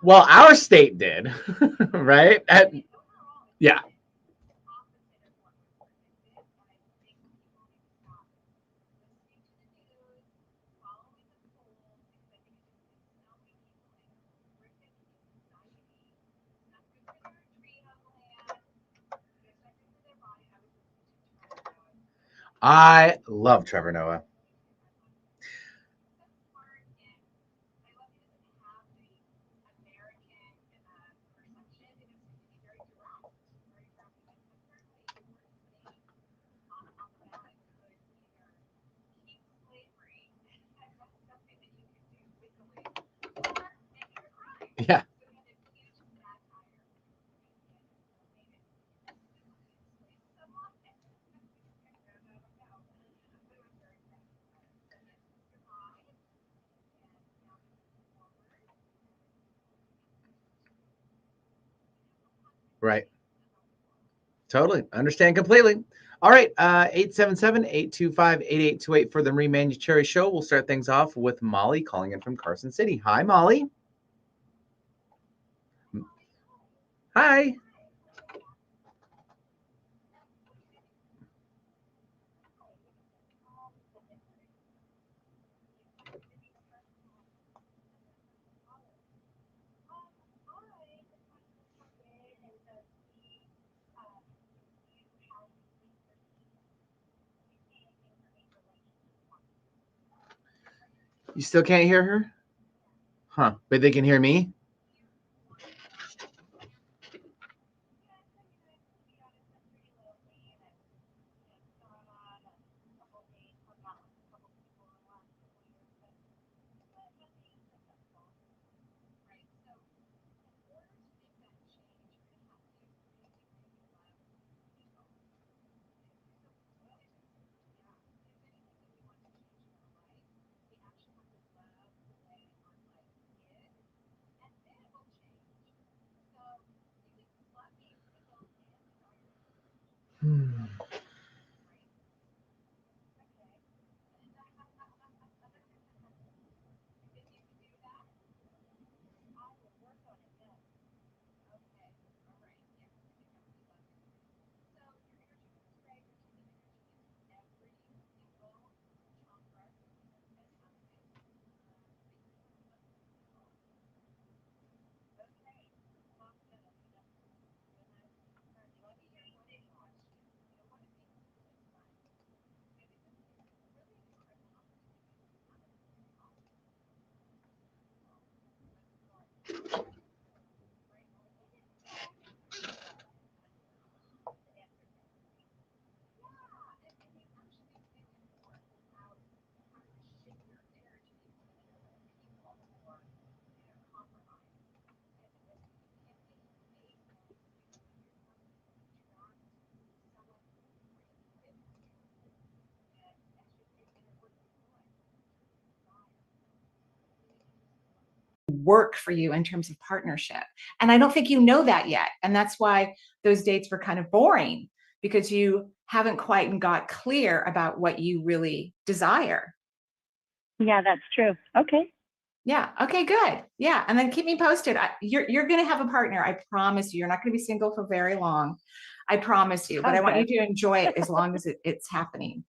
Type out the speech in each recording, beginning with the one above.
Well, our state did, right? Yeah. I love Trevor Noah. Yeah. Right. Totally. Understand completely. All right. 877-825-8828 for the Manuchehri Show. We'll start things off with Molly calling in from Carson City. Hi, Molly. Hi. You still can't hear her? Huh. But they can hear me? Hmm. Work for you in terms of partnership. And I don't think you know that yet. And that's why those dates were kind of boring, because you haven't quite got clear about what you really desire. Yeah, that's true. Okay. Yeah. Okay, good. Yeah. And then keep me posted. You're going to have a partner. I promise you. You're not going to be single for very long. I promise you. But I want you to enjoy it as long as it's happening.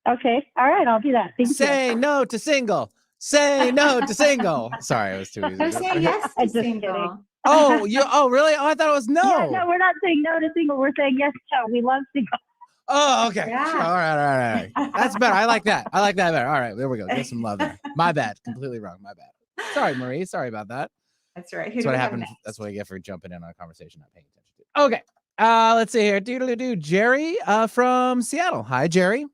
Okay. All right. I'll do that. Thank Say you. no to single. Say no to single. Sorry, it was too easy. No, say yes to single. Oh, really? Oh, I thought it was no. Yeah, no, we're not saying no to single. We're saying yes to. We love single. Oh, okay. Yeah. Sure. All right. That's better. I like that. I like that better. All right, there we go. There's some love there. My bad. Completely wrong. My bad. Sorry, Marie. Sorry about that. That's right. That's what happened. That's what I get for jumping in on a conversation not paying attention to. Okay. Let's see here. Doodle-doo. Jerry from Seattle. Hi, Jerry.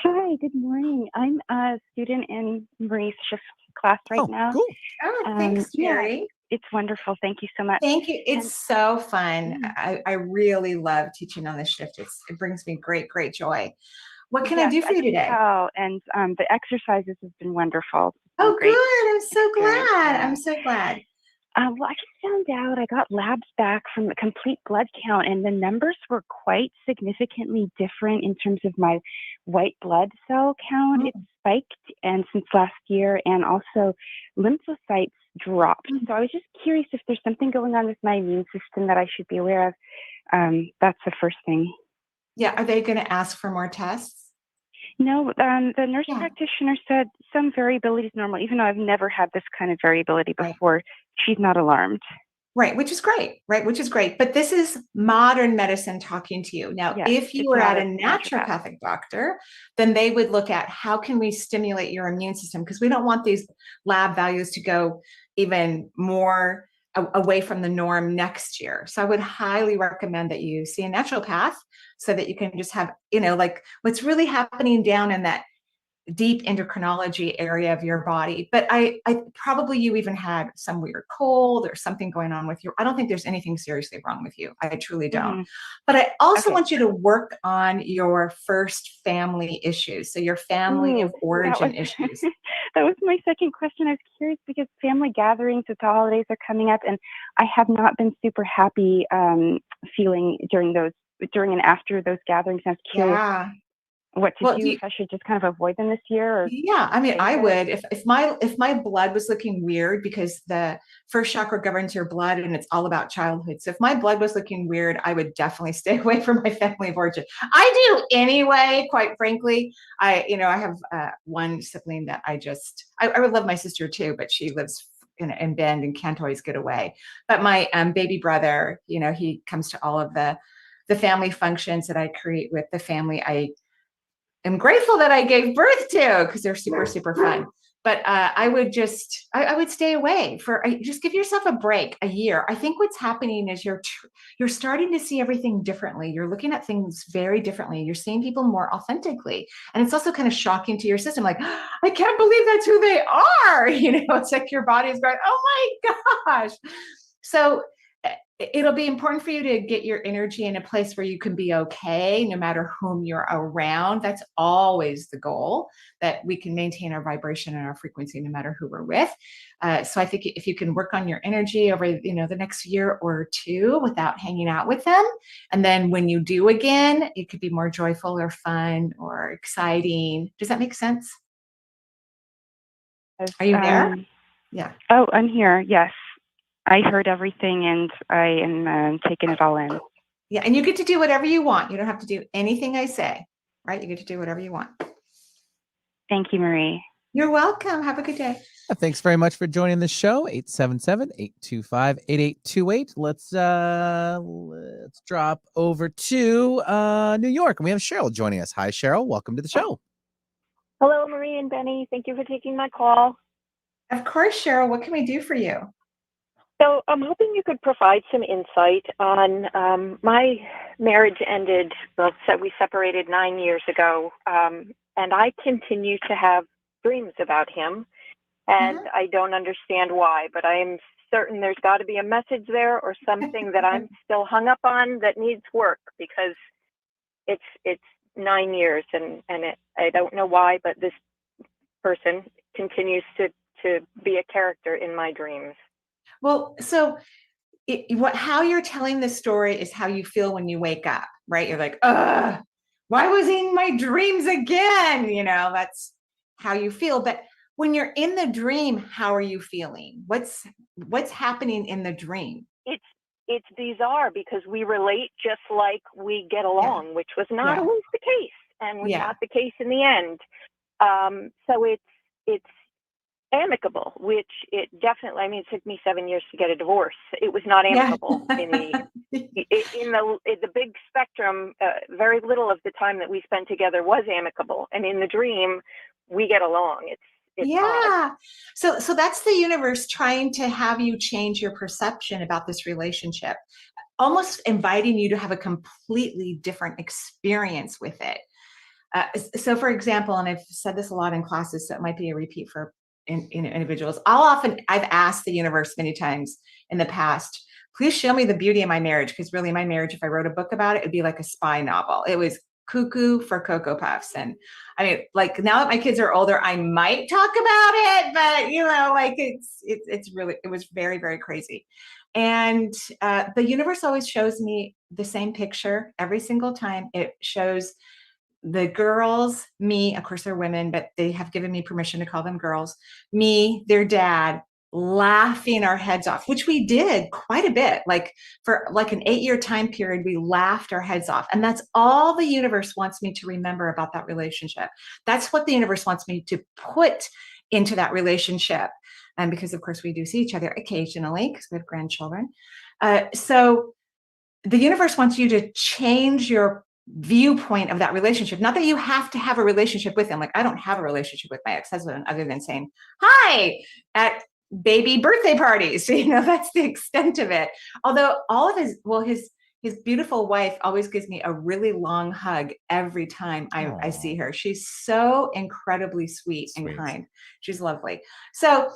Hi, good morning. I'm a student in Marie's shift class right now. Cool. Oh, thanks, Jerry. Yeah, it's wonderful. Thank you so much. Thank you. It's so fun. I really love teaching on this shift. It brings me great joy. What can I do for you today? And the exercises have been wonderful. Oh, good. I'm so glad. I'm so glad. Well, I just found out I got labs back from the complete blood count, and the numbers were quite significantly different in terms of my white blood cell count. It spiked, and since last year, and also lymphocytes dropped. So I was just curious if there's something going on with my immune system that I should be aware of. That's the first thing. Yeah. Are they going to ask for more tests? No, the nurse Yeah. practitioner said some variability is normal, even though I've never had this kind of variability Right. before. She's not alarmed. Right, which is great, right? Which is great. But this is modern medicine talking to you. Now, Yes, if you it's were not at a a naturopath. naturopathic doctor, then they would look at how can we stimulate your immune system, because we don't want these lab values to go even more away from the norm next year. So I would highly recommend that you see a naturopath so that you can just have, like what's really happening down in that deep endocrinology area of your body. But I probably you even had some weird cold or something going on with you. I don't think there's anything seriously wrong with you. I truly don't. Mm-hmm. But I also Okay. want you to work on your first family issues. So your family of origin issues. That was my second question. I was curious because family gatherings with the holidays are coming up, and I have not been super happy feeling during and after those gatherings. I was curious Yeah. what to Well, do, if I should just kind of avoid them this year, or yeah, I mean, stay I with would if my blood was looking weird, because the first chakra governs your blood and it's all about childhood. So if my blood was looking weird, I would definitely stay away from my family of origin. I do anyway, quite frankly. I have one sibling that I would love my sister too, but she lives in Bend and can't always get away. But my baby brother, he comes to all of the family functions that I create with the family I'm grateful that I gave birth to, because they're super, super fun. But I would I would stay away just give yourself a break, a year. I think what's happening is you're starting to see everything differently. You're looking at things very differently. You're seeing people more authentically. And it's also kind of shocking to your system. Like, I can't believe that's who they are. It's like your body is going, oh my gosh. So it'll be important for you to get your energy in a place where you can be okay no matter whom you're around. That's always the goal, that we can maintain our vibration and our frequency no matter who we're with. So I think if you can work on your energy over the next year or two without hanging out with them, and then when you do again, it could be more joyful or fun or exciting. Does that make sense? Are you there? Yeah. Oh, I'm here. Yes. I heard everything, and I am taking it all in. Yeah, and you get to do whatever you want. You don't have to do anything I say, right? You get to do whatever you want. Thank you, Marie. You're welcome. Have a good day. Thanks very much for joining the show. 877-825-8828. Let's drop over to New York, and we have Cheryl joining us. Hi, Cheryl. Welcome to the show. Hello, Marie and Benny. Thank you for taking my call. Of course, Cheryl. What can we do for you? So I'm hoping you could provide some insight on my marriage ended. Well, we separated 9 years ago, and I continue to have dreams about him, and I don't understand why, but I am certain there's got to be a message there or something that I'm still hung up on that needs work, because it's 9 years, and I don't know why, but this person continues to be a character in my dreams. Well, so how you're telling this story is how you feel when you wake up, right? You're like, ugh, why was he in my dreams again? That's how you feel. But when you're in the dream, how are you feeling? What's happening in the dream? It's bizarre, because we relate just like we get along, which was not always the case, and was not the case in the end. So it's amicable, which it definitely, it took me 7 years to get a divorce. It was not amicable in the big spectrum. Very little of the time that we spent together was amicable, and in the dream we get along. It's odd. So that's the universe trying to have you change your perception about this relationship, almost inviting you to have a completely different experience with it. So for example, and I've said this a lot in classes, so it might be a repeat for individuals. I've asked the universe many times in the past, please show me the beauty of my marriage, because really my marriage, if I wrote a book about it, it'd be like a spy novel. It was cuckoo for Cocoa Puffs. And I mean, like, now that my kids are older, I might talk about it, but it was very, very crazy. And the universe always shows me the same picture every single time. It shows the girls, me, of course they're women, but they have given me permission to call them girls, me, their dad, laughing our heads off, which we did quite a bit. Like for like an 8-year time period, we laughed our heads off. And that's all the universe wants me to remember about that relationship. That's what the universe wants me to put into that relationship. And because of course we do see each other occasionally because we have grandchildren. So the universe wants you to change your viewpoint of that relationship. Not that you have to have a relationship with him. Like I don't have a relationship with my ex-husband other than saying hi at baby birthday parties. That's the extent of it. Although all of his beautiful wife always gives me a really long hug every time I see her. She's so incredibly sweet and kind. She's lovely. So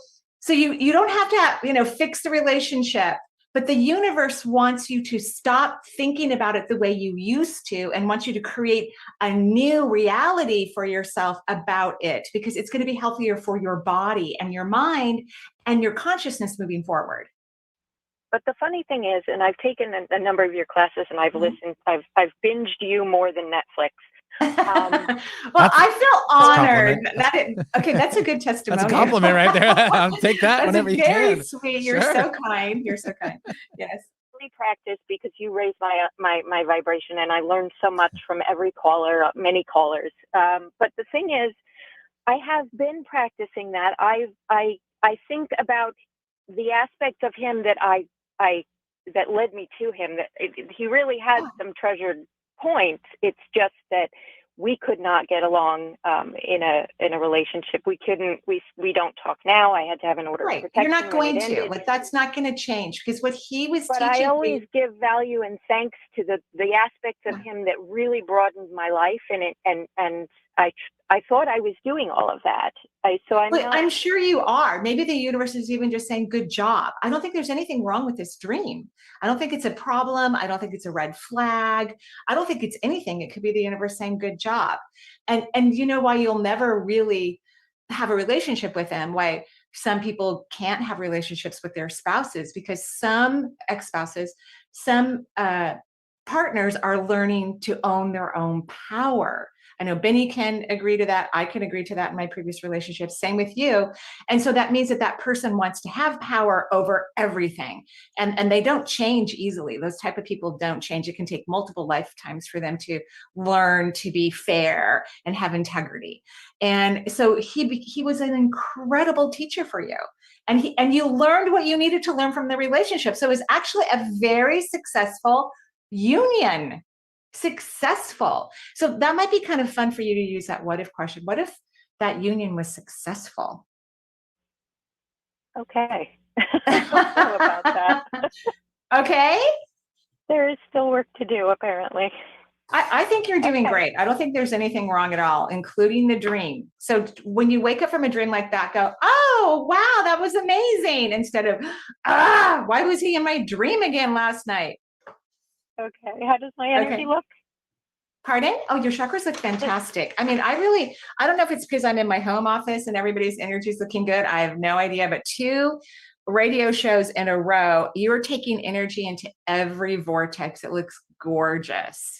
you don't have to fix the relationship, but the universe wants you to stop thinking about it the way you used to and wants you to create a new reality for yourself about it, because it's going to be healthier for your body and your mind and your consciousness moving forward. But the funny thing is, and I've taken a number of your classes and I've listened, I've binged you more than Netflix. Well, I feel honored. That's a good testimonial. That's a compliment right there. I'll take that whenever you can. Very sweet. You're so kind. You're so kind. Yes. Practice because you raised my vibration, and I learned so much from every caller, many callers. But the thing is, I have been practicing that. I think about the aspect of him that that led me to him. That he really had some treasured points. It's just that we could not get along in a relationship. We couldn't. We don't talk now. I had to have an order of protection. You're not going to. Like that's not going to change because what he was but teaching. I always give value and thanks to the aspects of him that really broadened my life, and I thought I was doing all of that. I'm sure you are. Maybe the universe is even just saying, good job. I don't think there's anything wrong with this dream. I don't think it's a problem. I don't think it's a red flag. I don't think it's anything. It could be the universe saying, good job. And you know why you'll never really have a relationship with them, why some people can't have relationships with their spouses, because some ex-spouses, some partners are learning to own their own power. I know Benny can agree to that. I can agree to that in my previous relationships. Same with you. And so that means that person wants to have power over everything. And they don't change easily. Those type of people don't change. It can take multiple lifetimes for them to learn to be fair and have integrity. And so he was an incredible teacher for you. And you learned what you needed to learn from the relationship. So it was actually a very successful union. Successful. So that might be kind of fun for you to use that what if question. What if that union was successful? Okay. I don't know about that. Okay. There is still work to do, apparently. I think you're doing great. I don't think there's anything wrong at all, including the dream. So when you wake up from a dream like that, go, oh, wow, that was amazing. Instead of, why was he in my dream again last night? Okay. How does my energy look? Pardon? Oh, your chakras look fantastic. I mean, I don't know if it's because I'm in my home office and everybody's energy is looking good. I have no idea, but 2 radio shows in a row, you're taking energy into every vortex. It looks gorgeous.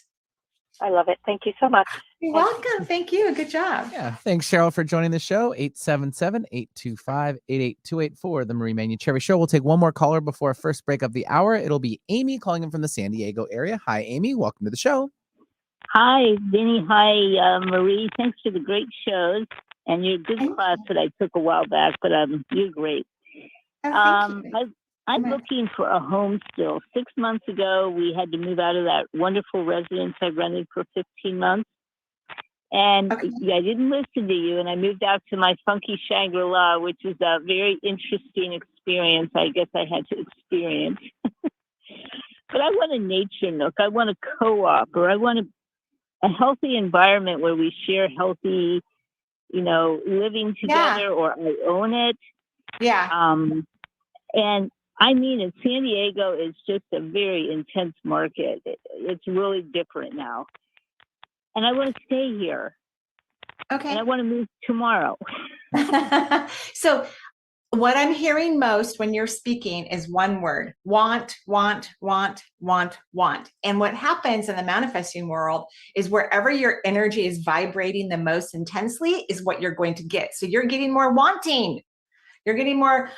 I love it. Thank you so much. You're welcome. Thank you. Good job. Yeah. Thanks, Cheryl, for joining the show. 877-825-8828 for the Marie Manuchehri Show. We'll take one more caller before our first break of the hour. It'll be Amy calling in from the San Diego area. Hi, Amy. Welcome to the show. Hi, Vinny. Hi, Marie. Thanks for the great shows and your good class that I took a while back, but you're great. Thank you. I'm looking for a home still. 6 months ago, we had to move out of that wonderful residence I rented for 15 months. And I didn't listen to you, and I moved out to my funky Shangri-La, which is a very interesting experience. I guess I had to experience. But I want a nature nook. I want a co-op, or I want a healthy environment where we share healthy, living together, or I own it. Yeah. And I mean, San Diego is just a very intense market. It's really different now. And I want to stay here. Okay. And I want to move tomorrow. So what I'm hearing most when you're speaking is one word: want, want, want, want, want. And what happens in the manifesting world is wherever your energy is vibrating the most intensely is what you're going to get. So you're getting more wanting. You're getting more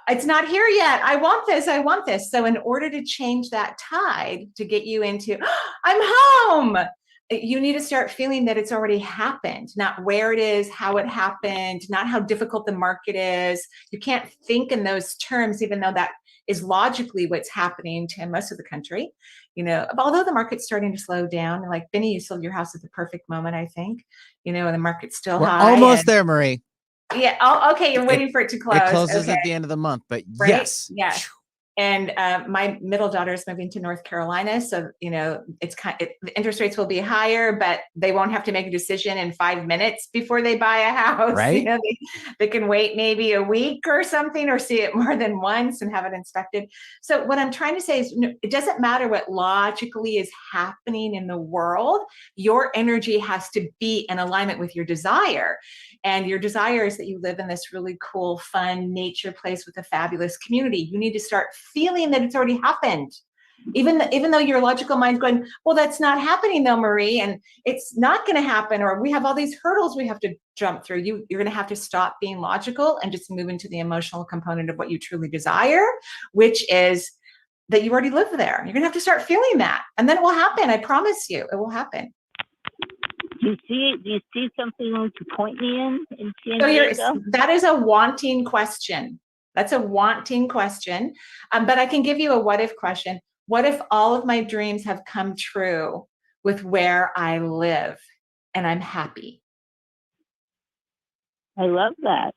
it's not here yet. I want this. I want this. So in order to change that tide to get you into, I'm home, you need to start feeling that it's already happened, not where it is, how it happened, not how difficult the market is. You can't think in those terms, even though that is logically what's happening to most of the country. You know, although the market's starting to slow down, like Benny, you sold your house at the perfect moment, I think, you know, and the market's still We're high. almost there, Marie. Yeah. Oh, okay. You're waiting for it to close. It closes okay. at the end of the month, but Right? yes. Yes. And my middle daughter is moving to North Carolina. So, you know, the interest rates will be higher, but they won't have to make a decision in 5 minutes before they buy a house. Right. You know, they can wait maybe a week or something, or see it more than once and have it inspected. So what I'm trying to say is, it doesn't matter what logically is happening in the world. Your energy has to be in alignment with your desire. And your desire is that you live in this really cool, fun nature place with a fabulous community. You need to start feeling that it's already happened. Even though your logical mind's going, well, that's not happening though, Marie, and it's not going to happen, or we have all these hurdles we have to jump through. You're going to have to stop being logical and just move into the emotional component of what you truly desire, which is that you already live there. You're going to have to start feeling that, and then it will happen. I promise you, it will happen. Do you see something to point me in San So Diego? that is a wanting question. That's a wanting question. But I can give you a what if question. What if all of my dreams have come true with where I live and I'm happy? I love that.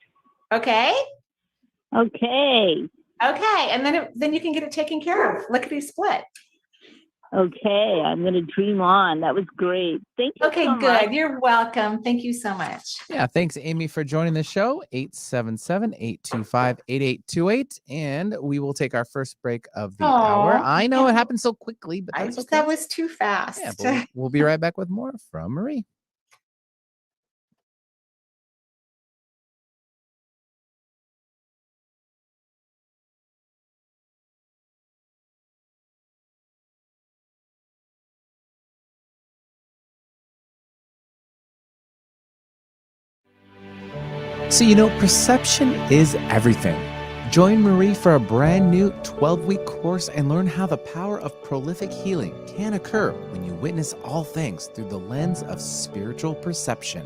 Okay. Okay. Okay. And then you can get it taken care of. Lickety split. Okay. I'm going to dream on. That was great. Thank you. Okay, so good. much. You're welcome. Thank you so much. Yeah, thanks, Amy, for joining the show. 877-825-8828. And we will take our first break of the hour. I know it happened so quickly, but that's okay. That was too fast. Yeah, but we'll be right back with more from Marie. So, perception is everything. Join Marie for a brand new 12-week course and learn how the power of prolific healing can occur when you witness all things through the lens of spiritual perception.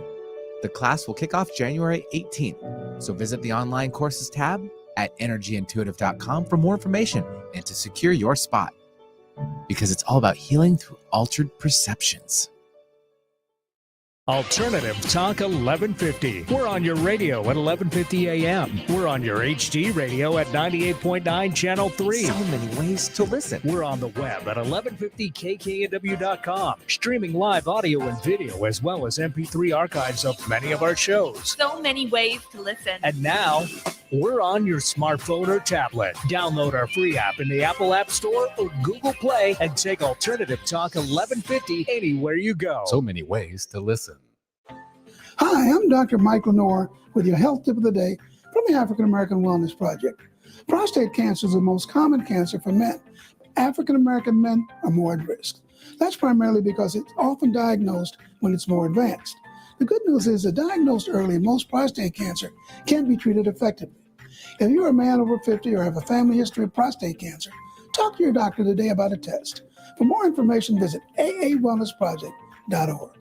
The class will kick off January 18th. So visit the online courses tab at energyintuitive.com for more information and to secure your spot. Because it's all about healing through altered perceptions. Alternative Talk 1150. We're on your radio at 1150 a.m. We're on your HD radio at 98.9 Channel 3. So many ways to listen. We're on the web at 1150kknw.com. Streaming live audio and video as well as MP3 archives of many of our shows. So many ways to listen. And now, we're on your smartphone or tablet. Download our free app in the Apple App Store or Google Play and take Alternative Talk 1150 anywhere you go. So many ways to listen. Hi, I'm Dr. Michael Noor with your health tip of the day from the African American Wellness Project. Prostate cancer is the most common cancer for men. African American men are more at risk. That's primarily because it's often diagnosed when it's more advanced. The good news is that diagnosed early, most prostate cancer can be treated effectively. If you're a man over 50 or have a family history of prostate cancer, talk to your doctor today about a test. For more information, visit aawellnessproject.org.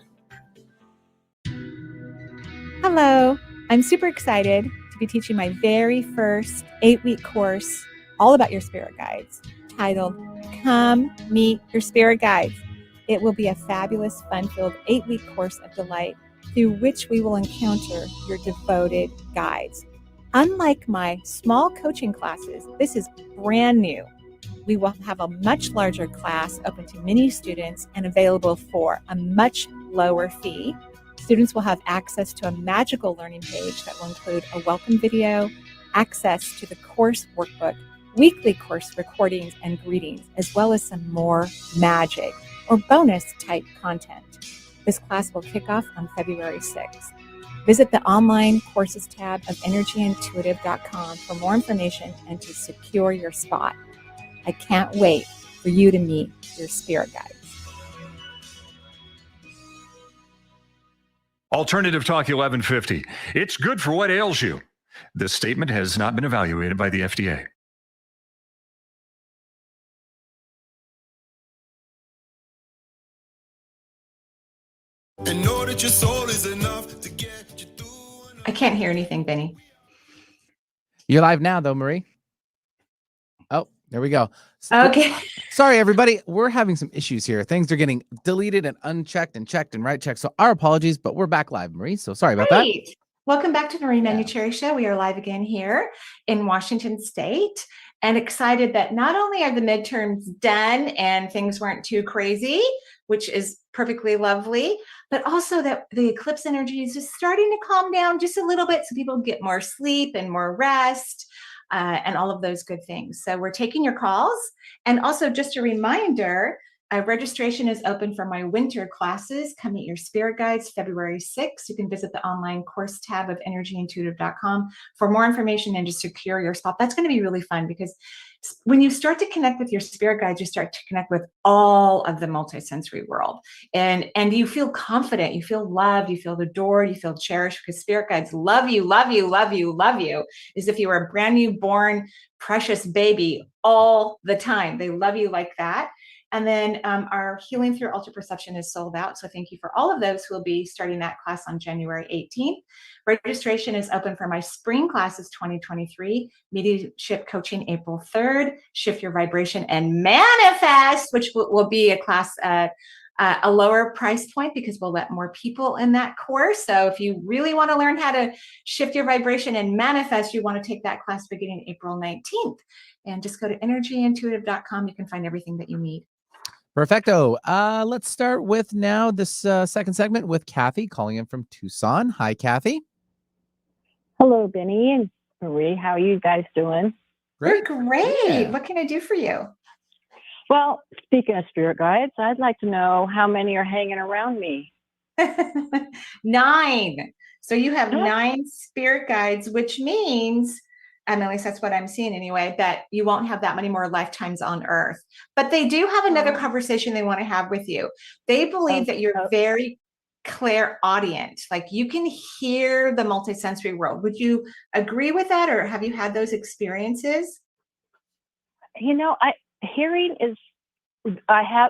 Hello, I'm super excited to be teaching my very first 8-week course all about your spirit guides, titled Come Meet Your Spirit Guides. It will be a fabulous, fun-filled 8-week course of delight through which we will encounter your devoted guides. Unlike my small coaching classes, this is brand new. We will have a much larger class open to many students and available for a much lower fee. Students will have access to a magical learning page that will include a welcome video, access to the course workbook, weekly course recordings and greetings, as well as some more magic or bonus type content. This class will kick off on February 6th. Visit the online courses tab of energyintuitive.com for more information and to secure your spot. I can't wait for you to meet your spirit guides. Alternative Talk 1150. It's good for what ails you. This statement has not been evaluated by the FDA. And know that your soul is enough to get you through. I can't hear anything, Benny. You're live now, though, Marie. Oh, there we go. Okay. Sorry, everybody. We're having some issues here. Things are getting deleted and unchecked and checked and right checked. So our apologies, but we're back live, Marie. So sorry about that. Welcome back to the Marie Manuchehri Show. We are live again here in Washington State, and excited that not only are the midterms done and things weren't too crazy, which is perfectly lovely, but also that the eclipse energy is just starting to calm down just a little bit so people get more sleep and more rest. And all of those good things. So we're taking your calls. And also just a reminder, registration is open for my winter classes. Come meet your spirit guides, February 6th. You can visit the online course tab of energyintuitive.com for more information and to secure your spot. That's going to be really fun because when you start to connect with your spirit guides, you start to connect with all of the multisensory world. And you feel confident, you feel loved, you feel adored, you feel cherished because spirit guides love you, love you, love you, love you, as if you were a brand new born, precious baby all the time. They love you like that. And then our Healing Through Ultra Perception is sold out. So thank you for all of those who will be starting that class on January 18th. Registration is open for my spring classes 2023, Mediumship Coaching April 3rd, Shift Your Vibration and Manifest, which will be a class at a lower price point because we'll let more people in that course. So if you really want to learn how to shift your vibration and manifest, you want to take that class beginning April 19th. And just go to energyintuitive.com. You can find everything that you need. Perfecto. Let's start with now this second segment with Kathy calling in from Tucson. Hi, Kathy. Hello, Benny and Marie. How are you guys doing? Great. We're great. Yeah. What can I do for you? Well, speaking of spirit guides, I'd like to know how many are hanging around me. 9. So you have 9 spirit guides, which means, at least that's what I'm seeing anyway, that you won't have that many more lifetimes on Earth. But they do have another conversation they want to have with you. They believe that you're very clairaudient, like you can hear the multisensory world. Would you agree with that, or have you had those experiences? You know,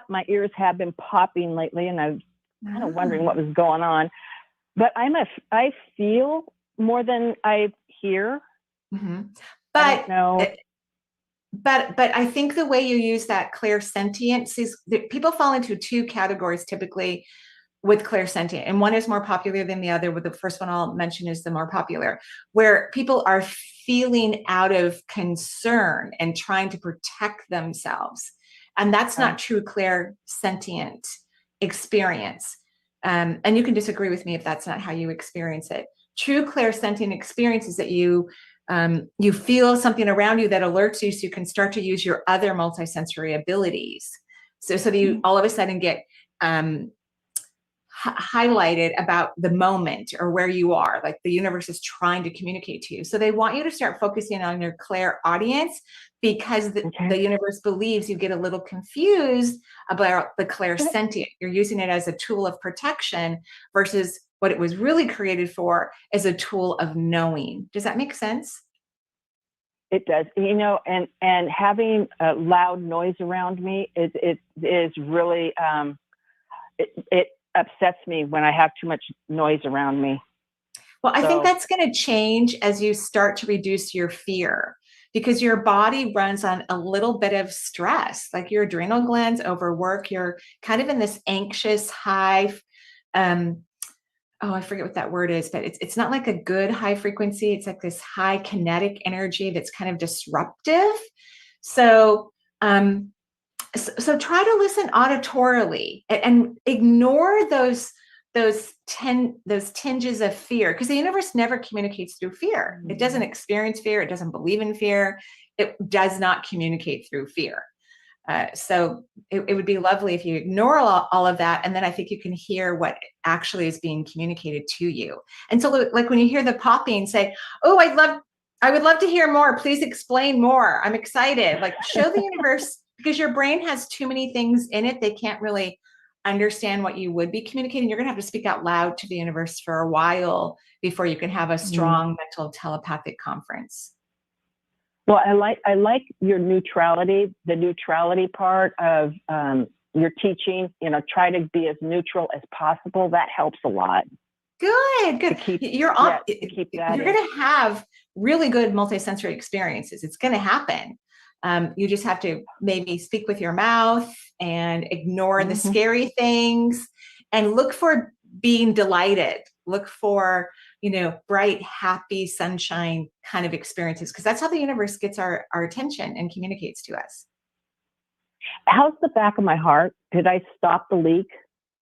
my ears have been popping lately, and I was kind of wondering what was going on. But I feel more than I hear. Mm-hmm. But I think the way you use that clairsentience is people fall into 2 categories typically with clairsentient, and one is more popular than the other. With the first one I'll mention is the more popular, where people are feeling out of concern and trying to protect themselves, and that's not true clairsentient experience. And you can disagree with me if that's not how you experience it. True clairsentient experience is that you feel something around you that alerts you, so you can start to use your other multisensory abilities. So that you all of a sudden get highlighted about the moment or where you are, like the universe is trying to communicate to you. So they want you to start focusing on your clairaudience because the universe believes you get a little confused about the clairsentient. You're using it as a tool of protection versus what it was really created for, as a tool of knowing. Does that make sense? It does. You know, and having a loud noise around me is really it upsets me when I have too much noise around me. Well, I think that's going to change as you start to reduce your fear, because your body runs on a little bit of stress, like your adrenal glands overwork. You're kind of in this anxious high, I forget what that word is, but it's not like a good high frequency. It's like this high kinetic energy that's kind of disruptive. So try to listen auditorily and ignore those tinges of fear, because the universe never communicates through fear. It doesn't experience fear. It doesn't believe in fear. It does not communicate through fear. So it would be lovely if you ignore all of that, and then I think you can hear what actually is being communicated to you. And so, like when you hear the popping, say, "Oh, I would love to hear more. Please explain more. I'm excited." Like, show the universe, because your brain has too many things in it. They can't really understand what you would be communicating, you're going to have to speak out loud to the universe for a while before you can have a strong mental telepathic conference. Well, I like your neutrality, the neutrality part of your teaching. Try to be as neutral as possible. That helps a lot. Good. You're on. To keep that You're going to have really good multisensory experiences. It's going to happen. You just have to maybe speak with your mouth and ignore the scary things and look for being delighted. Look for, bright, happy, sunshine kind of experiences, because that's how the universe gets our attention and communicates to us. How's the back of my heart? Did I stop the leak?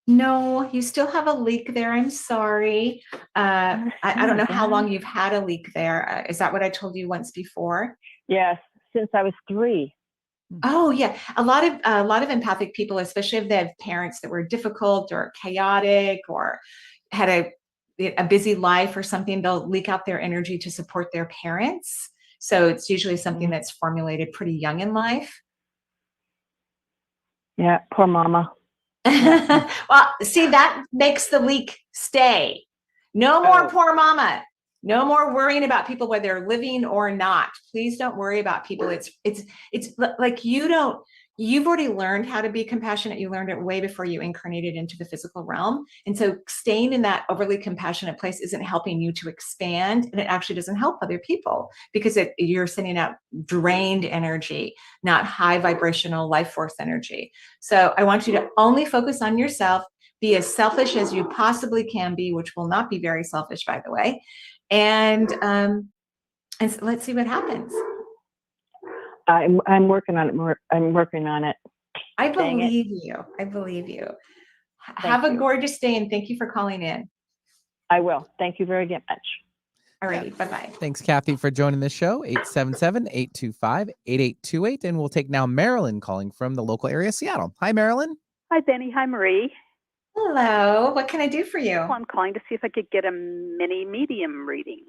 No, you still have a leak there. I'm sorry. I don't know how long you've had a leak there. Is that what I told you once before? Yes, since I was 3. Oh yeah, a lot of empathic people, especially if they have parents that were difficult or chaotic or had a busy life or something, they'll leak out their energy to support their parents. So it's usually something that's formulated pretty young in life. Yeah, poor mama. Well, see, that makes the leak stay. No more poor mama. No more worrying about people, whether they're living or not. Please don't worry about people. It's like you've already learned how to be compassionate. You learned it way before you incarnated into the physical realm. And so staying in that overly compassionate place isn't helping you to expand. And it actually doesn't help other people, because you're sending out drained energy, not high vibrational life force energy. So I want you to only focus on yourself, be as selfish as you possibly can be, which will not be very selfish, by the way. And so let's see what happens. I'm working on it. I'm working on it. I believe you. I believe you. Have a gorgeous day, and thank you for calling in. I will. Thank you very much. All righty. Bye-bye. Thanks, Kathy, for joining the show. 877-825-8828. And we'll take now Marilyn calling from the local area, Seattle. Hi, Marilyn. Hi, Benny. Hi, Marie. Hello. What can I do for you? Well, I'm calling to see if I could get a mini medium reading.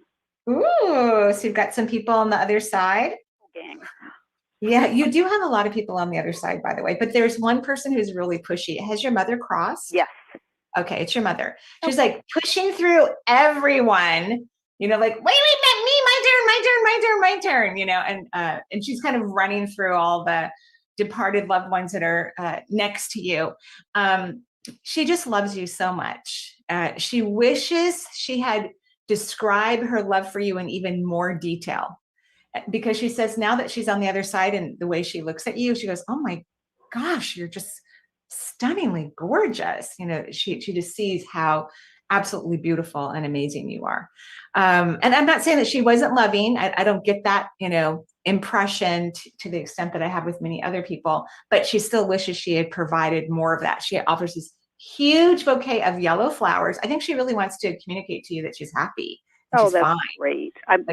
Ooh, so you've got some people on the other side? Gang. Yeah, you do have a lot of people on the other side, by the way, but there's one person who's really pushy. Has your mother crossed? Yes. Okay, it's your mother. She's like pushing through everyone, like, wait, me, my turn, and she's kind of running through all the departed loved ones that are next to you. She just loves you so much. She wishes she had described her love for you in even more detail, because she says now that she's on the other side and the way she looks at you, she goes, oh my gosh, you're just stunningly gorgeous. She just sees how absolutely beautiful and amazing you are. And I'm not saying that she wasn't loving. I don't get that, impression to the extent that I have with many other people, but she still wishes she had provided more of that. She offers this huge bouquet of yellow flowers. I think she really wants to communicate to you that she's happy. Oh, that's great. I'm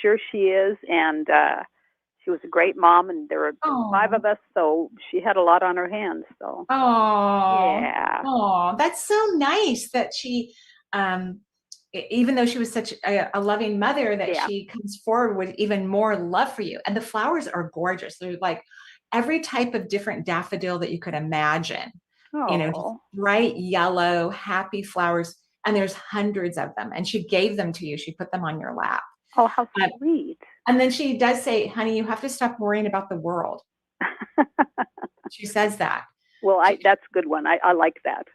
sure she is. And she was a great mom, and there were 5 of us, so she had a lot on her hands. So, that's so nice that she, even though she was such a loving mother, that she comes forward with even more love for you. And the flowers are gorgeous. They're like every type of different daffodil that you could imagine. Just bright yellow, happy flowers. And there's hundreds of them. And she gave them to you. She put them on your lap. Oh, how sweet. And then she does say, honey, you have to stop worrying about the world. She says that. Well, that's a good one. I like that.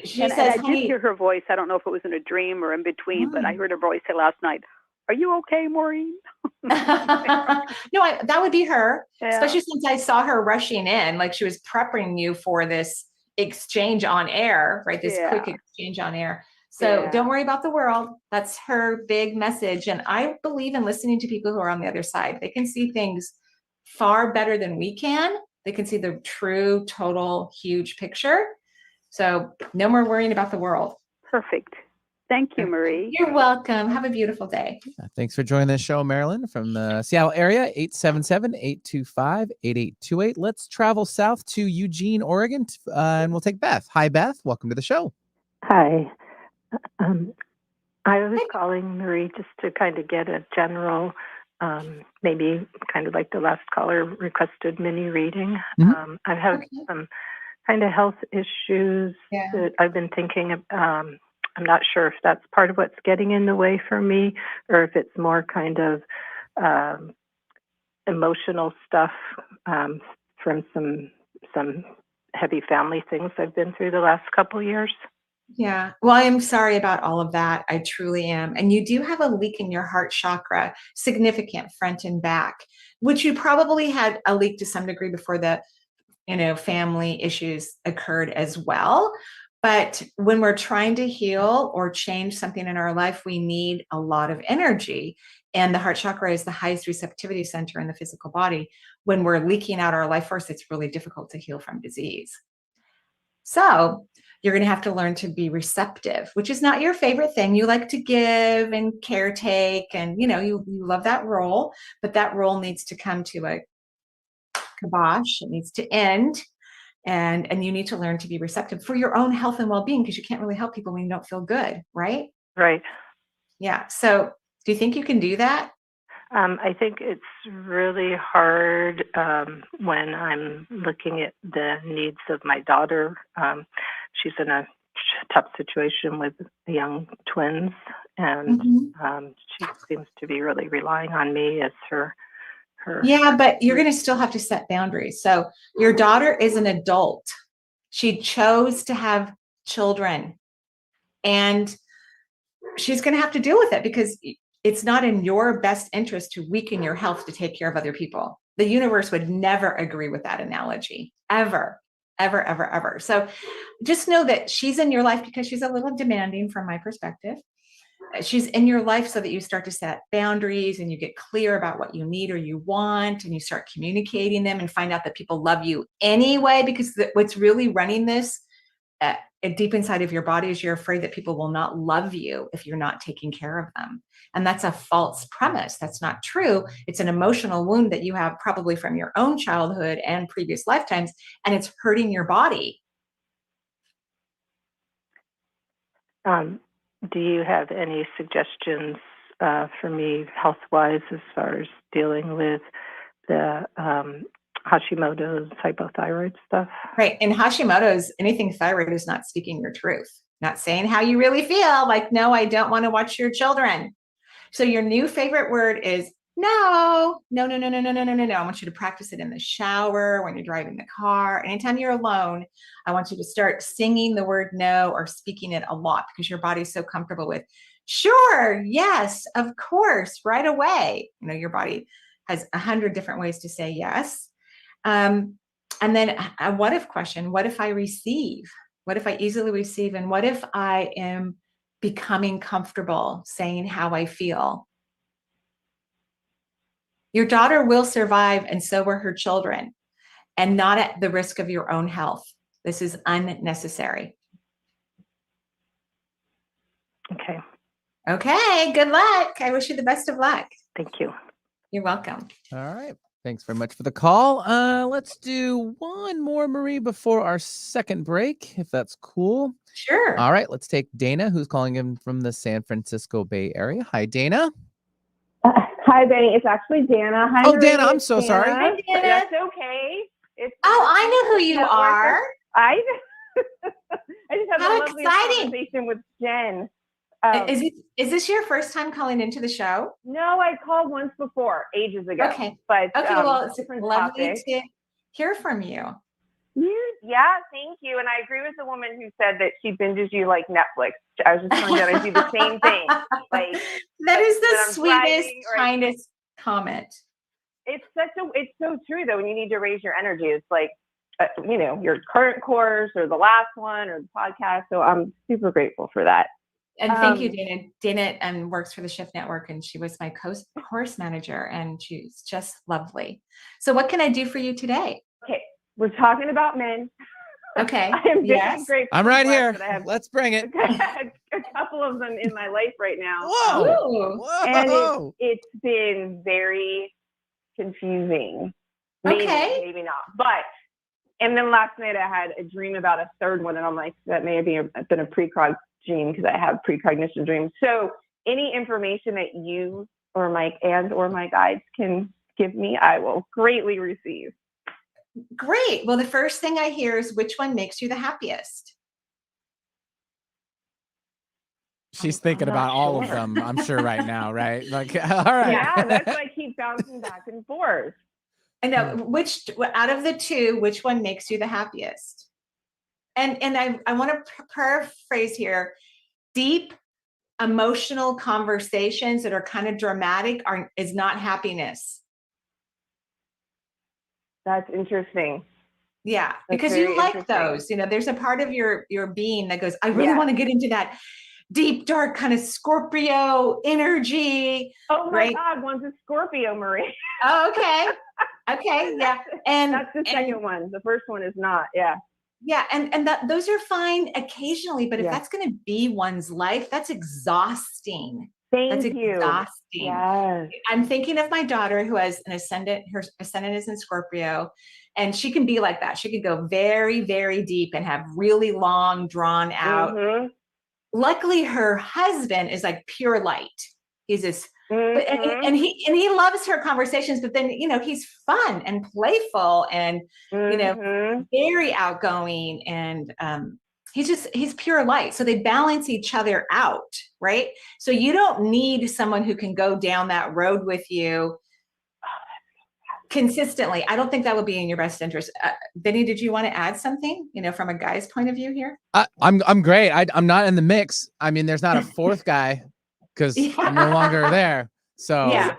She says, I did hear her voice. I don't know if it was in a dream or in between, but I heard her voice say last night, are you okay, Maureen? No, that would be her, especially since I saw her rushing in, like she was prepping you for this exchange on air, right? This quick exchange on air. So don't worry about the world. That's her big message. And I believe in listening to people who are on the other side. They can see things far better than we can. They can see the true, total, huge picture. So no more worrying about the world. Perfect. Thank you, Marie. You're welcome. Have a beautiful day. Thanks for joining the show, Marilyn, from the Seattle area, 877-825-8828. Let's travel south to Eugene, Oregon, and we'll take Beth. Hi, Beth. Welcome to the show. Hi. I was calling, Marie, just to kind of get a general maybe kind of like the last caller requested mini reading. Mhm. I've had some kind of health issues Yeah. that I've been thinking of. I'm not sure if that's part of what's getting in the way for me, or if it's more kind of emotional stuff from some heavy family things I've been through the last couple years. Yeah. Well, I'm sorry about all of that. I truly am. And you do have a leak in your heart chakra, significant front and back, which you probably had a leak to some degree before the, family issues occurred as well. But when we're trying to heal or change something in our life, we need a lot of energy. And the heart chakra is the highest receptivity center in the physical body. When we're leaking out our life force, it's really difficult to heal from disease. So you're going to have to learn to be receptive, which is not your favorite thing. You like to give and caretake, and you love that role, but that role needs to come to a kibosh. It needs to end, and you need to learn to be receptive for your own health and well-being, because you can't really help people when you don't feel good, right? Right. Yeah. So do you think you can do that? I think it's really hard when I'm looking at the needs of my daughter. She's in a tough situation with young twins, and she seems to be really relying on me as her. Yeah, but you're going to still have to set boundaries. So your daughter is an adult. She chose to have children, and she's going to have to deal with it, because it's not in your best interest to weaken your health to take care of other people. The universe would never agree with that analogy, ever, ever, ever, ever. So just know that she's in your life because she's a little demanding from my perspective. She's in your life so that you start to set boundaries and you get clear about what you need or you want, and you start communicating them and find out that people love you anyway, because what's really running this deep inside of your body is you're afraid that people will not love you if you're not taking care of them. And that's a false premise. That's not true. It's an emotional wound that you have probably from your own childhood and previous lifetimes, and it's hurting your body. Do you have any suggestions for me health-wise as far as dealing with the Hashimoto's hypothyroid stuff? Right. And Hashimoto's, anything thyroid is not speaking your truth, not saying how you really feel. Like, no, I don't want to watch your children. So your new favorite word is no, no, no, no, no, no, no, no, no, no. I want you to practice it in the shower, when you're driving the car, anytime you're alone. I want you to start singing the word no or speaking it a lot, because your body's so comfortable with, sure, yes, of course, right away. Your body has 100 different ways to say yes. And then a what if question: what if I receive? What if I easily receive? And what if I am becoming comfortable saying how I feel? Your daughter will survive, and so will her children, and not at the risk of your own health. This is unnecessary. Okay. Okay, good luck. I wish you the best of luck. Thank you. You're welcome. All right. Thanks very much for the call. Let's do one more, Marie, before our second break, if that's cool. Sure. All right. Let's take Dana, who's calling in from the San Francisco Bay Area. Hi, Dana. Hi, Benny. It's actually Dana. Hi, Dana. Marie, I'm it's so sorry. Hi, Dana. That's okay. I know who you are. I just had How a lovely exciting. conversation with Jen. Is this your first time calling into the show? No, I called once before, ages ago. Okay. But well, it's lovely topic. to hear from you. Yeah, thank you. And I agree with the woman who said that she binges you like Netflix. I was just telling you that I do the same thing. Like that is the when I'm sweetest, driving or kindest comment. It's so true though. When you need to raise your energy, it's like your current course or the last one or the podcast. So I'm super grateful for that. And thank you, Dana. Dana works for the Shift Network, and she was my course manager, and she's just lovely. So what can I do for you today? Okay, we're talking about men. Okay. I am very grateful. I'm right here. That I have Let's bring it. a couple of them in my life right now. Whoa. And it's been very confusing. Maybe not. And then last night I had a dream about a third one, and I'm like, that may have been a precog dream, because I have precognition dreams. So any information that you or my guides can give me, I will greatly receive. Great. Well, the first thing I hear is, which one makes you the happiest? She's thinking about all of them, I'm sure, right now, right? Like, all right. Yeah, that's why I keep bouncing back and forth. I know, which out of the two, which one makes you the happiest? And I want to paraphrase here. Deep emotional conversations that are kind of dramatic is not happiness. That's interesting. Yeah, That's because you like those. You know, there's a part of your being that goes, I really want to get into that deep, dark kind of Scorpio energy. Oh my right? God, one's a Scorpio, Marie. Oh, okay. Okay, yeah. And that's the second one. The first one is not. Yeah. Yeah, and those are fine occasionally, but if that's going to be one's life, that's exhausting. Thank you. Exhausting. Yes. I'm thinking of my daughter who has an ascendant. Her ascendant is in Scorpio, and she can be like that. She can go very, very deep and have really long, drawn out. Mm-hmm. Luckily, her husband is like pure light. He's this, Mm-hmm. and he loves her conversations. But then, you know, he's fun and playful, and you know, very outgoing, and he's pure light. So they balance each other out, right? So you don't need someone who can go down that road with you consistently. I don't think that would be in your best interest. Benny, did you want to add something, you know, from a guy's point of view here? I'm great. I'm not in the mix. I mean, there's not a fourth guy because I'm no longer there. So yeah.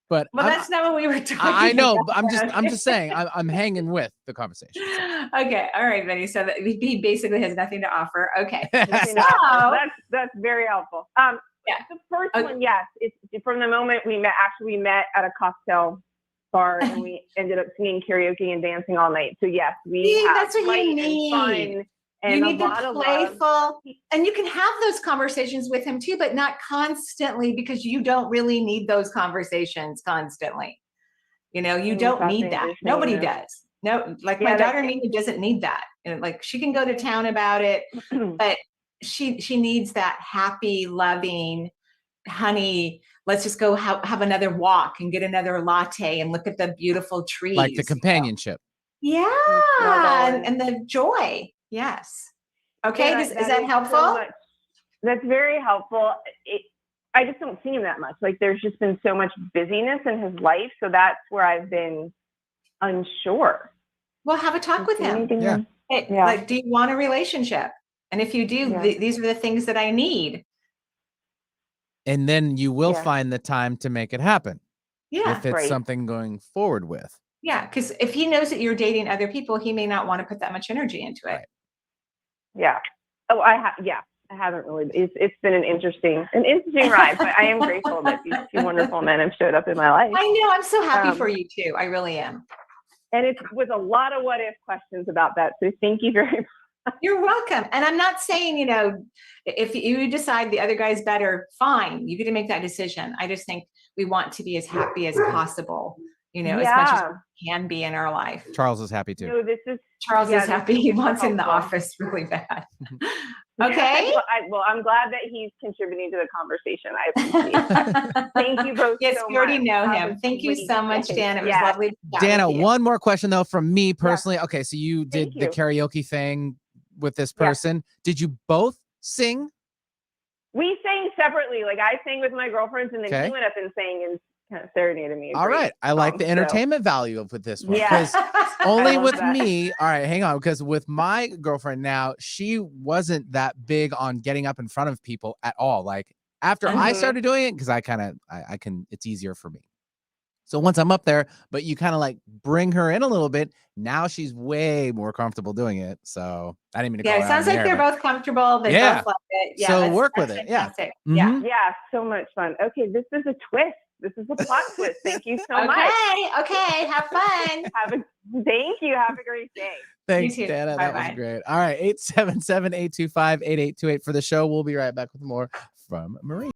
But well, that's not what we were talking I know, about. but I'm just saying I'm hanging with the conversation. So. Okay, all right, Benny. So that he basically has nothing to offer. Okay, that's very helpful. Yeah. The first one, yes, it's from the moment we met. Actually, we met at a cocktail bar and we ended up singing karaoke and dancing all night. So yes, that's what you need. And fun. And you need the playful, and you can have those conversations with him too, but not constantly, because you don't really need those conversations constantly. You know, you don't need that. Nobody does. No, like my daughter Nina doesn't need that. You know, like she can go to town about it, but she needs that happy, loving, honey, let's just go have another walk and get another latte and look at the beautiful trees. Like the companionship. You know? Yeah, and the joy. Yes. Okay, is that helpful? So that's very helpful. I just don't see him that much. Like there's just been so much busyness in his life. So that's where I've been unsure. Well, have a talk with him. Yeah. Hey, like, do you want a relationship? And if you do, these are the things that I need. And then you will find the time to make it happen. Yeah. If it's something going forward with. Yeah. Because if he knows that you're dating other people, he may not want to put that much energy into it. Right. Yeah. Oh, I haven't really. It's been an interesting ride, but I am grateful that these two wonderful men have showed up in my life. I know. I'm so happy for you too. I really am. And it's with a lot of what if questions about that. So thank you very much. You're welcome. And I'm not saying, you know, if you decide the other guy's better, fine, you get to make that decision. I just think we want to be as happy as possible, you know, as much as we can be in our life. Charles is happy too. No, Charles is happy. He wants in the office really bad. Okay. Well, I'm glad that he's contributing to the conversation. I appreciate it. Thank you both. Yes, so we already much. know him. Thank you so much, Dan. It was lovely to chat Dana, with you. one more question though from me personally. Okay, so you did the karaoke thing with this person. Did you both sing? We sang separately. Like I sang with my girlfriends, and then he went up and sang and kind of serenaded me. All right. I like the entertainment value of with this one. Yeah. Only with me. All right, hang on. Because with my girlfriend now, she wasn't that big on getting up in front of people at all. Like after I started doing it, because I can, it's easier for me. So once I'm up there, but you kind of like bring her in a little bit. Now she's way more comfortable doing it. So I didn't mean to it sounds like they're both comfortable. They both love it. Yeah. So work with it. Fantastic. Yeah. Yeah. So much fun. Okay. This is a twist. This is a plot twist. Thank you so much. Okay. Have fun. Thank you. Have a great day. Thanks, Dana. That was great. All right. 877-825-8828 for the show. We'll be right back with more from Marie.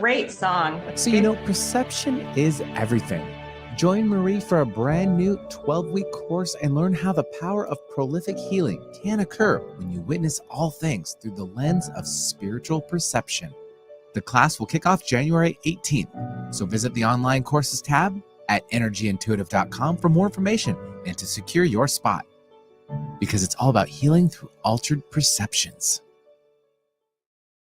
Great song. So, perception is everything. Join Marie for a brand new 12-week course and learn how the power of prolific healing can occur when you witness all things through the lens of spiritual perception. The class will kick off January 18th, so visit the online courses tab at energyintuitive.com for more information and to secure your spot. Because it's all about healing through altered perceptions.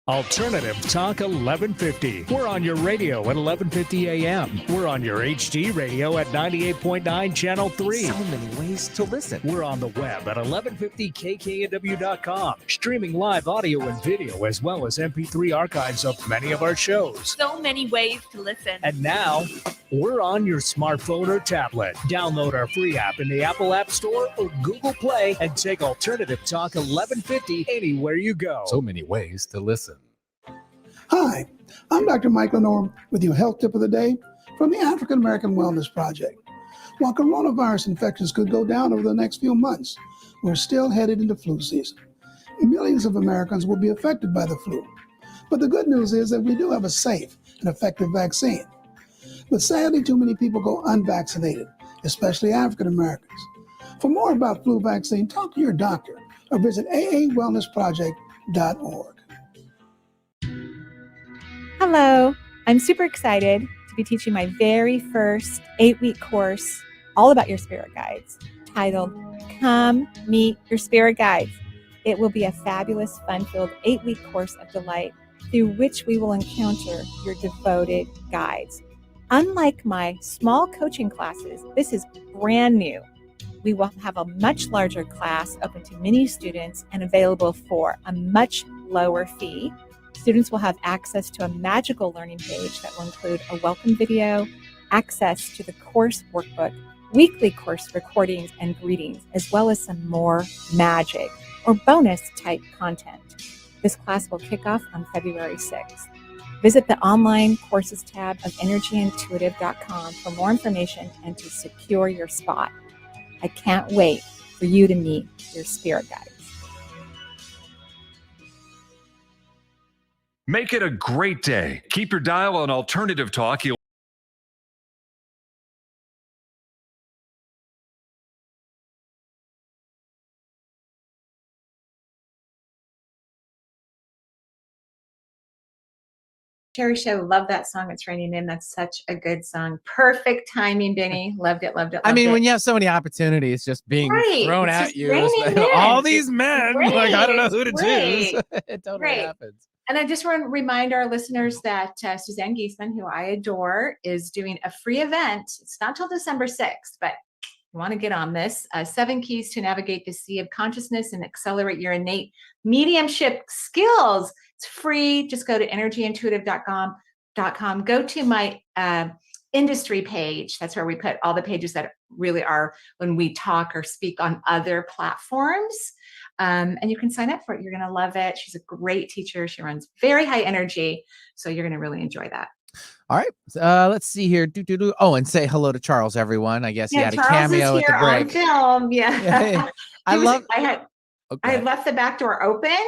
Alternative Talk 1150. We're on your radio at 1150 a.m. We're on your HD radio at 98.9 Channel 3. So many ways to listen. We're on the web at 1150kknw.com, streaming live audio and video as well as MP3 archives of many of our shows. So many ways to listen. And now, we're on your smartphone or tablet. Download our free app in the Apple App Store or Google Play and take Alternative Talk 1150 anywhere you go. So many ways to listen. Hi, I'm Dr. Michael Norm with your health tip of the day from the African American Wellness Project. While coronavirus infections could go down over the next few months, we're still headed into flu season. Millions of Americans will be affected by the flu. But the good news is that we do have a safe and effective vaccine. But sadly, too many people go unvaccinated, especially African Americans. For more about flu vaccine, talk to your doctor or visit aawellnessproject.org. Hello, I'm super excited to be teaching my very first 8-week course all about your spirit guides, titled Come Meet Your Spirit Guides. It will be a fabulous, fun-filled 8-week course of delight through which we will encounter your devoted guides. Unlike my small coaching classes, this is brand new. We will have a much larger class open to many students and available for a much lower fee. Students will have access to a magical learning page that will include a welcome video, access to the course workbook, weekly course recordings and greetings, as well as some more magic or bonus type content. This class will kick off on February 6th. Visit the online courses tab of energyintuitive.com for more information and to secure your spot. I can't wait for you to meet your spirit guides. Make it a great day. Keep your dial on Alternative Talk. Cherry Show, love that song. It's Raining In. That's such a good song. Perfect timing, Benny. Loved it, loved it, loved I mean, it. when you have so many opportunities just being thrown It's at just you, raining in. all these men, Great. like, I don't know who to Great. choose. It totally Great. happens. And I just want to remind our listeners that Suzanne Giesman, who I adore, is doing a free event. It's not till December 6th, but you want to get on this. 7 keys to navigate the sea of consciousness and accelerate your innate mediumship skills. It's free. Just go to energyintuitive.com. Go to my industry page. That's where we put all the pages that really are when we talk or speak on other platforms. And you can sign up for it. You're going to love it. She's a great teacher. She runs very high energy. So you're going to really enjoy that. All right. Let's see here. Oh, and say hello to Charles, everyone. I guess he had Charles a cameo is at the here break. on film. Yeah. I had left the back door open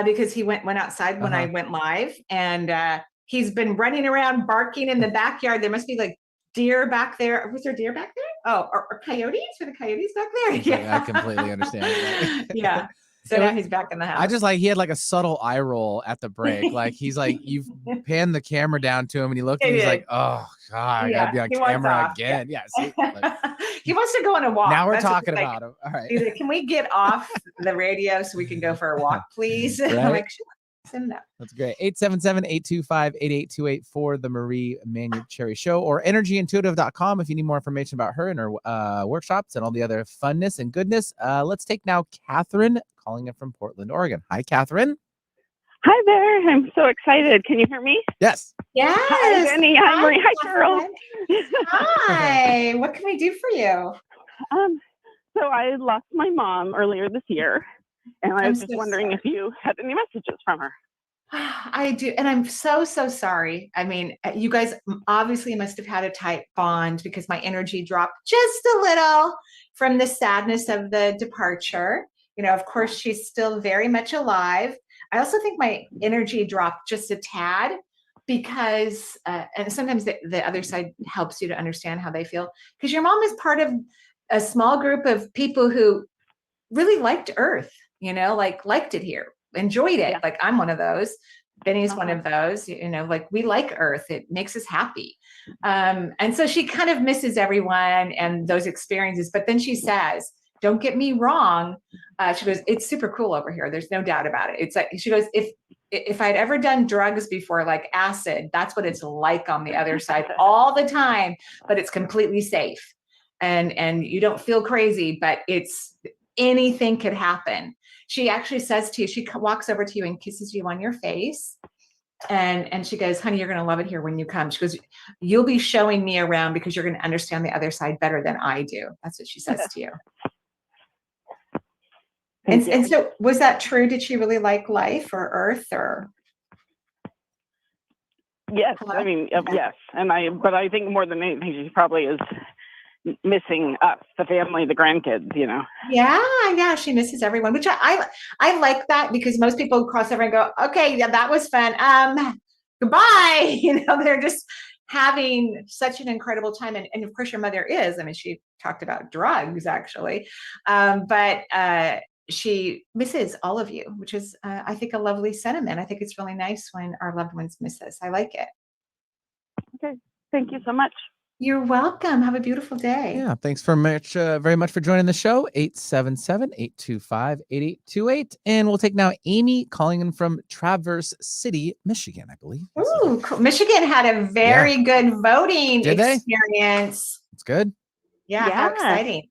because he went outside when I went live, and he's been running around barking in the backyard. There must be like deer back there. Was there deer back there? Oh, or coyotes? Were the coyotes back there? Yeah, I completely understand. Yeah. So now he's back in the house. I just he had like a subtle eye roll at the break. Like he's like, you've panned the camera down to him and he looked and he's like, oh God, I gotta be on camera again. Yeah. See, he wants to go on a walk. Now we're talking about him. All right. He's like, can we get off the radio so we can go for a walk, please? Right? I'm like, sure. Send that. That's great. 877-825-8828 for the Marie Manuchehri Show, or energyintuitive.com if you need more information about her and her workshops and all the other funness and goodness. Let's take now Catherine calling in from Portland, Oregon. Hi, Catherine. Hi there. I'm so excited. Can you hear me? Yes. Yes. Hi, Jenny. Hi, Marie. Hi, Charles. Hi. What can we do for you? So I lost my mom earlier this year, and I was just wondering if you had any messages from her. I do. And I'm so sorry. I mean, you guys obviously must have had a tight bond because my energy dropped just a little from the sadness of the departure. You know, of course, she's still very much alive. I also think my energy dropped just a tad because, and sometimes the other side helps you to understand how they feel, because your mom is part of a small group of people who really liked Earth, like liked it here, enjoyed it. Like I'm one of those. Benny's one of those, like we like Earth. It makes us happy. And so she kind of misses everyone and those experiences. But then she says, don't get me wrong. She goes, it's super cool over here. There's no doubt about it. It's like, she goes, if I'd ever done drugs before, like acid, that's what it's like on the other side all the time, but it's completely safe. And you don't feel crazy, but anything could happen. She actually says to you, she walks over to you and kisses you on your face. And she goes, honey, you're going to love it here when you come. She goes, you'll be showing me around because you're going to understand the other side better than I do. That's what she says to you. And so was that true? Did she really like life or Earth or? Yes. I mean, yes. But I think more than anything, she probably is missing us, the family, the grandkids, Yeah, she misses everyone, which I like that, because most people cross over and go, okay, yeah, that was fun, goodbye. They're just having such an incredible time. And of course your mother is, I mean, she talked about drugs actually, but she misses all of you, which is I think a lovely sentiment. I think it's really nice when our loved ones miss us. I like it. Okay, thank you so much. You're welcome. Have a beautiful day. Yeah, thanks very much for joining the show. 877-825-8828. And we'll take now Amy calling in from Traverse City, Michigan, I believe. Ooh, cool. Michigan had a very good voting experience. It's good. Yeah, how exciting.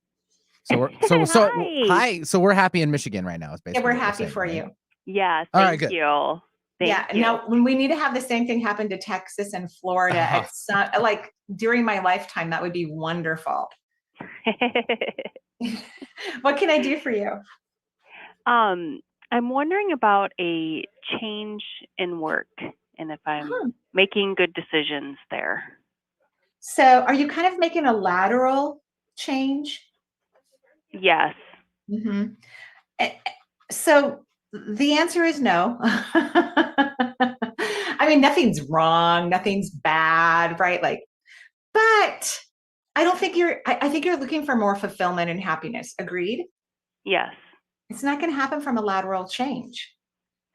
So hi. So we're happy in Michigan right now. Is basically we're happy for you. Yeah, All right, thank you. Thank you. Now when we need to have the same thing happen to Texas and Florida, it's not, like during my lifetime, that would be wonderful. What can I do for you? I'm wondering about a change in work and if I'm making good decisions there. So are you kind of making a lateral change? Yes. Mm-hmm. So the answer is no. I mean, nothing's wrong, nothing's bad, right? But I don't think I think you're looking for more fulfillment and happiness. Agreed? Yes. It's not going to happen from a lateral change.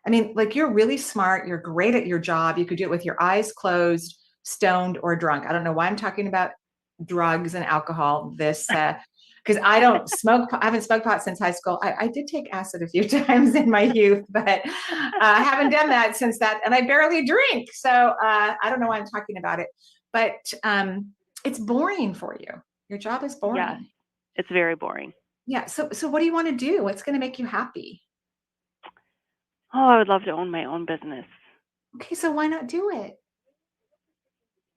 I mean, you're really smart. You're great at your job. You could do it with your eyes closed, stoned, or drunk. I don't know why I'm talking about drugs and alcohol. Because I don't smoke. I haven't smoked pot since high school. I did take acid a few times in my youth, but I haven't done that since that. And I barely drink. So I don't know why I'm talking about it. But it's boring for you. Your job is boring. Yeah, it's very boring. Yeah. So what do you want to do? What's going to make you happy? Oh, I would love to own my own business. Okay. So why not do it?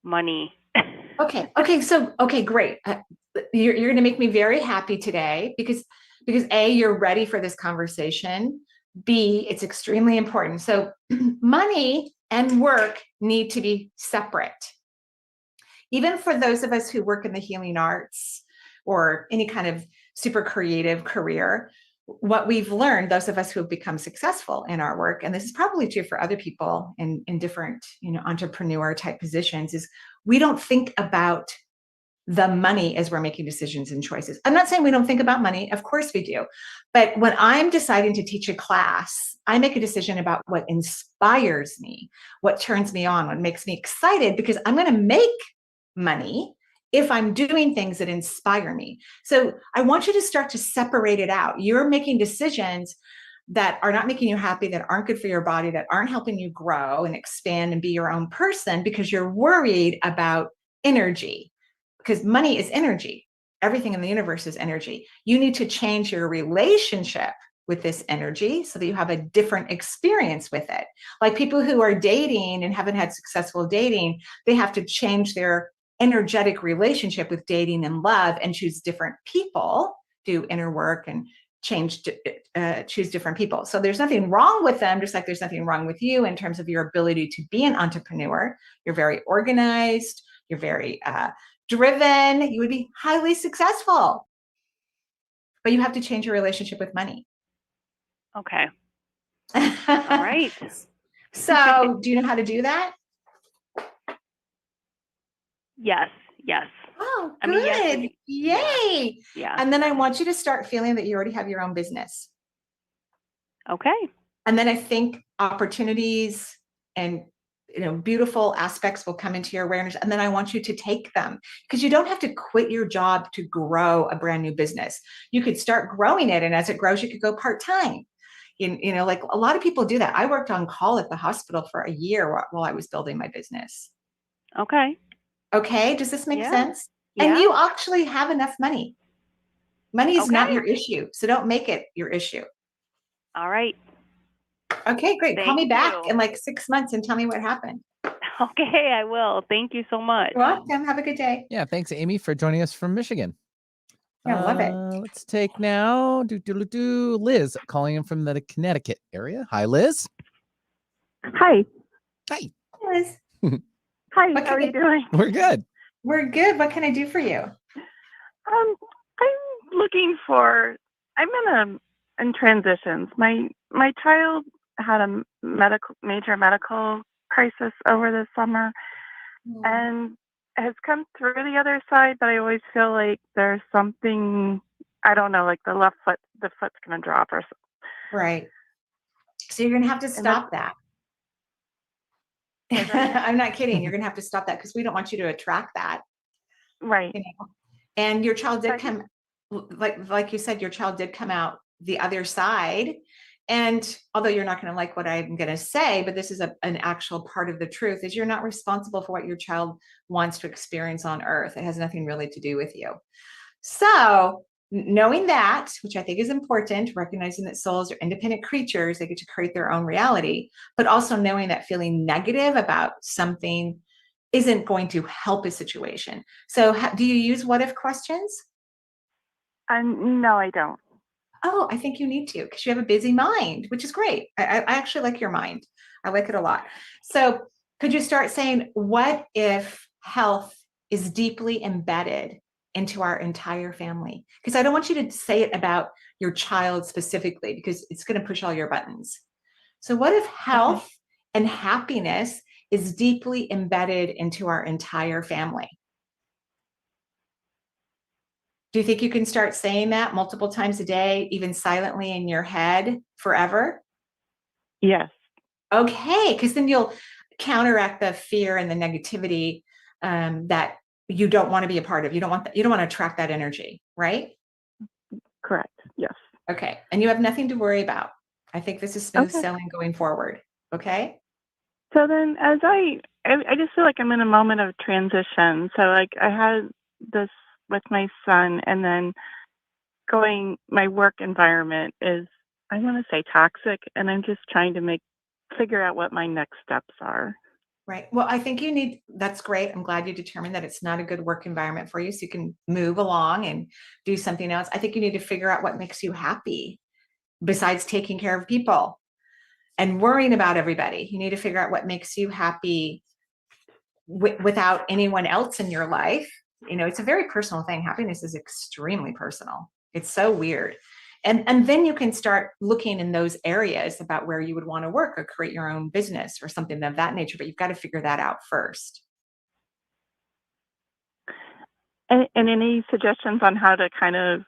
Money. Okay. So, great. You're going to make me very happy today because A, you're ready for this conversation. B, it's extremely important. So money and work need to be separate. Even for those of us who work in the healing arts or any kind of super creative career, what we've learned, those of us who have become successful in our work, and this is probably true for other people in different, entrepreneur type positions, is we don't think about the money as we're making decisions and choices. I'm not saying we don't think about money. Of course we do. But when I'm deciding to teach a class, I make a decision about what inspires me, what turns me on, what makes me excited, because I'm going to make money if I'm doing things that inspire me. So I want you to start to separate it out. You're making decisions that are not making you happy, that aren't good for your body, that aren't helping you grow and expand and be your own person because you're worried about energy. Because money is energy. Everything in the universe is energy. You need to change your relationship with this energy so that you have a different experience with it. Like people who are dating and haven't had successful dating, they have to change their energetic relationship with dating and love and choose different people, do inner work and choose different people. So there's nothing wrong with them, just like there's nothing wrong with you in terms of your ability to be an entrepreneur. You're very organized. You're very driven. You would be highly successful. But you have to change your relationship with money. Okay. All right. So do you know how to do that? Yes. Oh, I mean, yes. good. Yay. Yeah. And then I want you to start feeling that you already have your own business. Okay. And then I think opportunities and beautiful aspects will come into your awareness. And then I want you to take them, because you don't have to quit your job to grow a brand new business. You could start growing it. And as it grows, you could go part-time. Like a lot of people do that. I worked on call at the hospital for a year while I was building my business. Okay. Okay. Does this make sense? Yeah. And you actually have enough money. Money is not Okay. your issue. So don't make it your issue. All right. Okay, great. Call Thank me back you. in like 6 months and tell me what happened. Okay, I will. Thank you so much. You're welcome. Have a good day. Yeah, thanks, Amy, for joining us from Michigan. Yeah, love it. Let's take now Liz calling in from the Connecticut area. Hi, Liz. Hi. Hi. Liz. Hi. What How are can you doing? We're good. We're good. What can I do for you? I'm looking for. I'm in transitions. My child had a major medical crisis over the summer, and has come through the other side. But I always feel like there's something. I don't know, like the foot's gonna drop or something. Right. So you're gonna have to stop that. I'm not kidding. You're gonna have to stop that, because we don't want you to attract that. Right. And your child did come, like you said, your child did come out the other side. And although you're not going to like what I'm going to say, but this is an actual part of the truth, is you're not responsible for what your child wants to experience on earth. It has nothing really to do with you. So knowing that, which I think is important, recognizing that souls are independent creatures, they get to create their own reality, but also knowing that feeling negative about something isn't going to help a situation. So do you use what if questions? No, I don't. Oh, I think you need to, because you have a busy mind, which is great. I actually like your mind. I like it a lot. So could you start saying, what if health is deeply embedded into our entire family? Because I don't want you to say it about your child specifically, because it's going to push all your buttons. So what if health and happiness is deeply embedded into our entire family? Do you think you can start saying that multiple times a day, even silently in your head forever? Yes. Okay, because then you'll counteract the fear and the negativity that you don't want to be a part of. You don't want that. You don't want to attract that energy, right? Correct. Yes. Okay, and you have nothing to worry about. I think this is smooth sailing going forward. Okay. So then, as I just feel like I'm in a moment of transition. So like I had this with my son, and then my work environment is, I want to say, toxic, and I'm just trying to figure out what my next steps are. Right. Well, I think that's great. I'm glad you determined that it's not a good work environment for you, so you can move along and do something else. I think you need to figure out what makes you happy besides taking care of people and worrying about everybody. You need to figure out what makes you happy without anyone else in your life. It's a very personal thing. Happiness is extremely personal. It's so weird. And then you can start looking in those areas about where you would want to work or create your own business or something of that nature, but you've got to figure that out first. And any suggestions on how to kind of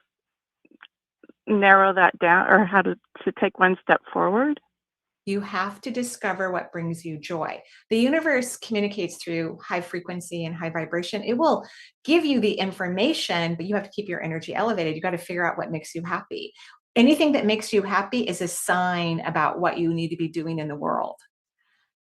narrow that down, or how to take one step forward? You have to discover what brings you joy. The universe communicates through high frequency and high vibration. It will give you the information, but you have to keep your energy elevated. You got to figure out what makes you happy. Anything that makes you happy is a sign about what you need to be doing in the world.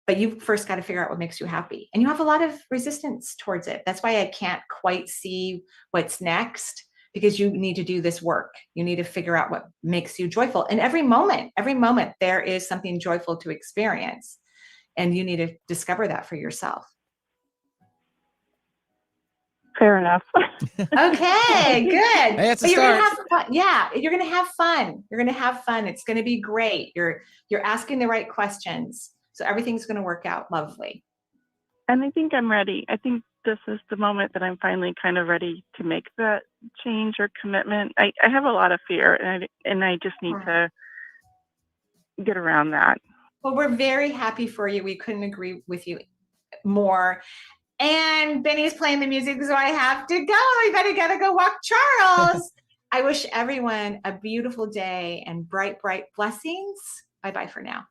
But you first got to figure out what makes you happy. And you have a lot of resistance towards it. That's why I can't quite see what's next, because you need to do this work. You need to figure out what makes you joyful. And every moment, there is something joyful to experience. And you need to discover that for yourself. Fair enough. Okay, good. Hey, it's a But you're start. gonna have fun. Yeah, you're gonna have fun. You're gonna have fun. It's gonna be great. You're asking the right questions. So everything's gonna work out lovely. And I think I'm ready. I think this is the moment that I'm finally kind of ready to make that change or commitment. I have a lot of fear, and I just need to get around that. Well, we're very happy for you. We couldn't agree with you more. And Benny's playing the music, so I have to go. I gotta go walk Charles. I wish everyone a beautiful day and bright, bright blessings. Bye-bye for now.